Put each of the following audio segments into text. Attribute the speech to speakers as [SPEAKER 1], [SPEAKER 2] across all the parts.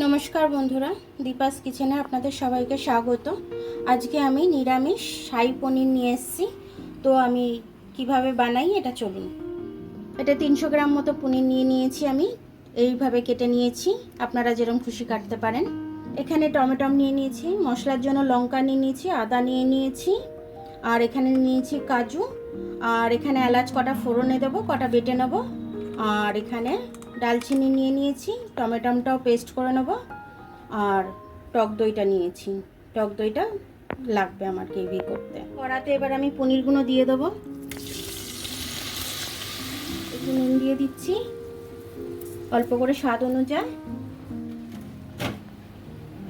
[SPEAKER 1] নমস্কার বন্ধুরা, দীপাস কিচেনে আপনাদের সবাইকে স্বাগত। আজকে আমি নিরামিষ শাহী পনির নিয়ে এসেছি। তো আমি কিভাবে বানাই এটা চলুন। এটা 300 গ্রাম মতো পনির নিয়ে নিয়েছি। আমি এইভাবে কেটে নিয়েছি, আপনারা যেরকম খুশি কাটতে পারেন। এখানে টমেটো নিয়ে নিয়েছি, মশলার জন্য লঙ্কা নিয়ে নিয়েছি, আদা নিয়ে নিয়েছি, আর এখানে নিয়েছি কাজু, আর এখানে এলাচ কটা ফোড়নে দেবো, কটা বেটে নেবো, আর এখানে ডালচিনি নিয়ে নিয়েছি, টমেটোটাও পেস্ট করে নেব, আর টক দইটা নিয়েছি। টক দইটা লাগবে আমার গ্রেভি করতে। কড়াতে এবার আমি পনিরগুলো দিয়ে দেবো। একটু নুন দিয়ে দিচ্ছি, অল্প করে স্বাদ অনুযায়ী।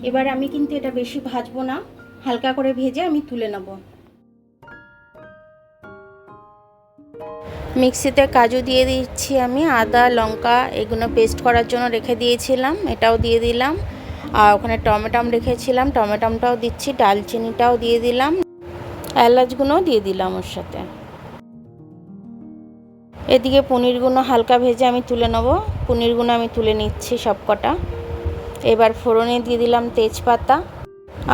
[SPEAKER 1] এবার আমি কিন্তু এটা বেশি ভাজবো না, হালকা করে ভেজে আমি তুলে নেব। মিক্সিতে কাজু দিয়ে দিচ্ছি আমি, আদা লঙ্কা এগুলো পেস্ট করার জন্য রেখে দিয়েছিলাম, এটাও দিয়ে দিলাম। আর ওখানে টমেটো রেখেছিলাম, টমেটোটাও দিচ্ছি, ডালচিনিটাও দিয়ে দিলাম, এলাচগুলোও দিয়ে দিলাম ওর সাথে। এদিকে পনিরগুলো হালকা ভেজে আমি তুলে নেব। পনিরগুলো আমি তুলে নিচ্ছি সব কটা। এবার ফোড়নে দিয়ে দিলাম তেজপাতা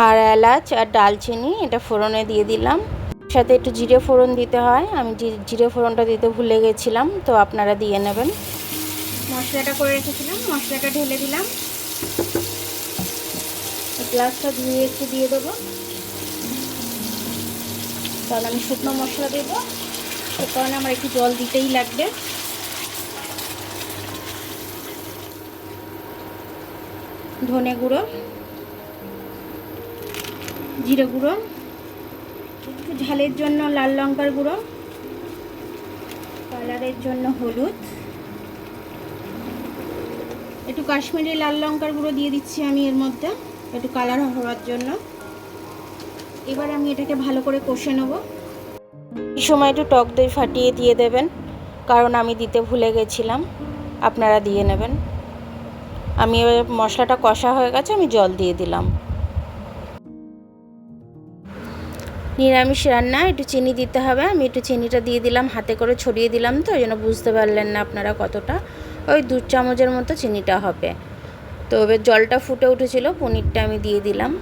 [SPEAKER 1] আর এলাচ আর ডালচিনি, এটা ফোড়নে দিয়ে দিলাম। সাথে একটু জিরে ফোড়ন দিতে হয়, আমি জিরে ফোড়নটা দিতে ভুলে গেছিলাম, তো আপনারা দিয়ে নেবেন। মশলাটা করে রেখেছিলাম, মশলাটা ঢেলে দিলাম। গ্লাসটা ধুয়ে একটু দিয়ে দেবো, কারণ আমি শুকনো মশলা দেবো, সে কারণে আমার একটু জল দিতেই লাগবে। ধনে গুঁড়ো, জিরে গুঁড়ো, একটু ঝালের জন্য লাল লঙ্কার গুঁড়ো, কালারের জন্য হলুদ, একটু কাশ্মীরি লাল লঙ্কার গুঁড়ো দিয়ে দিচ্ছি আমি এর মধ্যে, একটু কালার হওয়ার জন্য। এবার আমি এটাকে ভালো করে কষে নেব। এই সময় একটু টক দই ফাটিয়ে দিয়ে দেবেন, কারণ আমি দিতে ভুলে গেছিলাম, আপনারা দিয়ে নেবেন। আমি এবার মশলাটা কষা হয়ে গেছে, আমি জল দিয়ে দিলাম। নিরামিষ রান্না একটু চিনি দিতে হবে, আমি একটু চিনিটা দিয়ে দিলাম, হাতে করে ছড়িয়ে দিলাম, তো ওই জন্য বুঝতে পারলেন না আপনারা কতটা, ওই 2 চামচের মতো চিনিটা হবে। তো এবার জলটা ফুটে উঠেছিল, পনিরটা আমি দিয়ে দিলাম।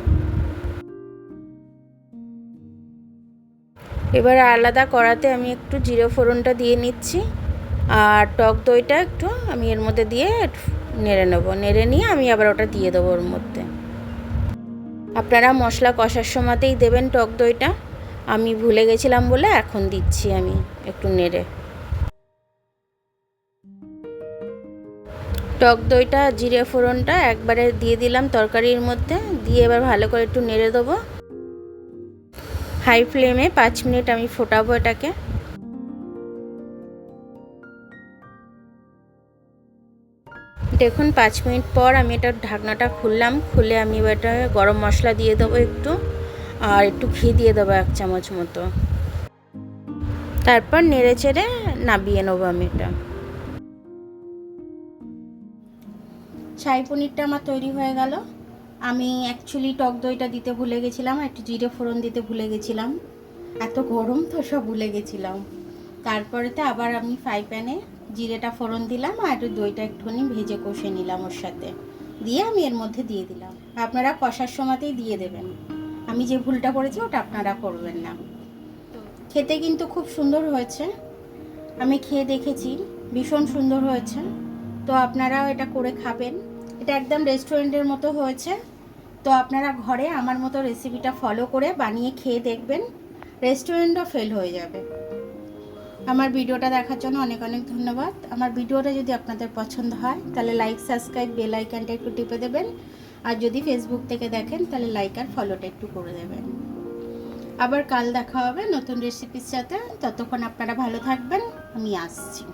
[SPEAKER 1] এবার আলাদা কড়াতে আমি একটু জিরে ফোড়নটা দিয়ে নিচ্ছি, আর টক দইটা একটু আমি এর মধ্যে দিয়ে নেড়ে নেব। নেড়ে নিয়ে আমি আবার ওটা দিয়ে দেবো ওর মধ্যে। আপনারা মশলা কষার সময়তেই দেবেন টক দইটা, আমি ভুলে গেছিলাম বলে এখন দিচ্ছি আমি একটু নেড়ে। টক দইটা জিরে ফোড়নটা একবারে দিয়ে দিলাম তরকারির মধ্যে, দিয়ে এবার ভালো করে একটু নেড়ে দেবো। হাই ফ্লেমে 5 মিনিট আমি ফোটাবো এটাকে। দেখুন 5 মিনিট পর আমি এটা ঢাকনাটা খুললাম, খুলে আমি এবার এটা গরম মশলা দিয়ে দেবো একটু, আর একটু ঘি দিয়ে দেবো 1 চামচ মতো। তারপর নেড়ে চেড়ে নামিয়ে নেবো আমি এটা। শাহী পনিরটা আমার তৈরি হয়ে গেল। আমি অ্যাকচুয়ালি টক দইটা দিতে ভুলে গেছিলাম, একটু জিরে ফোড়ন দিতে ভুলে গেছিলাম, এত গরম তো সব ভুলে গেছিলাম। তারপরেতে আবার আমি ফ্রাই প্যানে জিরেটা ফোড়ন দিলাম, আর একটু দইটা একটুখানি ভেজে কষে নিলাম ওর সাথে, দিয়ে আমি এর মধ্যে দিয়ে দিলাম। আপনারা কষার সময়তেই দিয়ে দেবেন, আমি যে ভুলটা করেছি ওটা আপনারা করবেন না। খেতে কিন্তু খুব সুন্দর হয়েছে, আমি খেয়ে দেখেছি, ভীষণ সুন্দর হয়েছে। তো আপনারাও এটা করে খাবেন, এটা একদম রেস্টুরেন্টের মতো হয়েছে। তো আপনারা ঘরে আমার মতো রেসিপিটা ফলো করে বানিয়ে খেয়ে দেখবেন, রেস্টুরেন্টও ফেল হয়ে যাবে। আমার ভিডিওটা দেখার জন্য অনেক অনেক ধন্যবাদ। আমার ভিডিওটা যদি আপনাদের পছন্দ হয় তাহলে লাইক সাবস্ক্রাইব বেল আইকনটা একটু টিপে দেবেন, আর যদি ফেসবুক থেকে দেখেন তাহলে লাইক আর ফলোটা একটু করে দেবেন। আবার কাল দেখা হবে নতুন রেসিপির সাথে, ততক্ষণ আপনারা ভালো থাকবেন, আমি আসছি।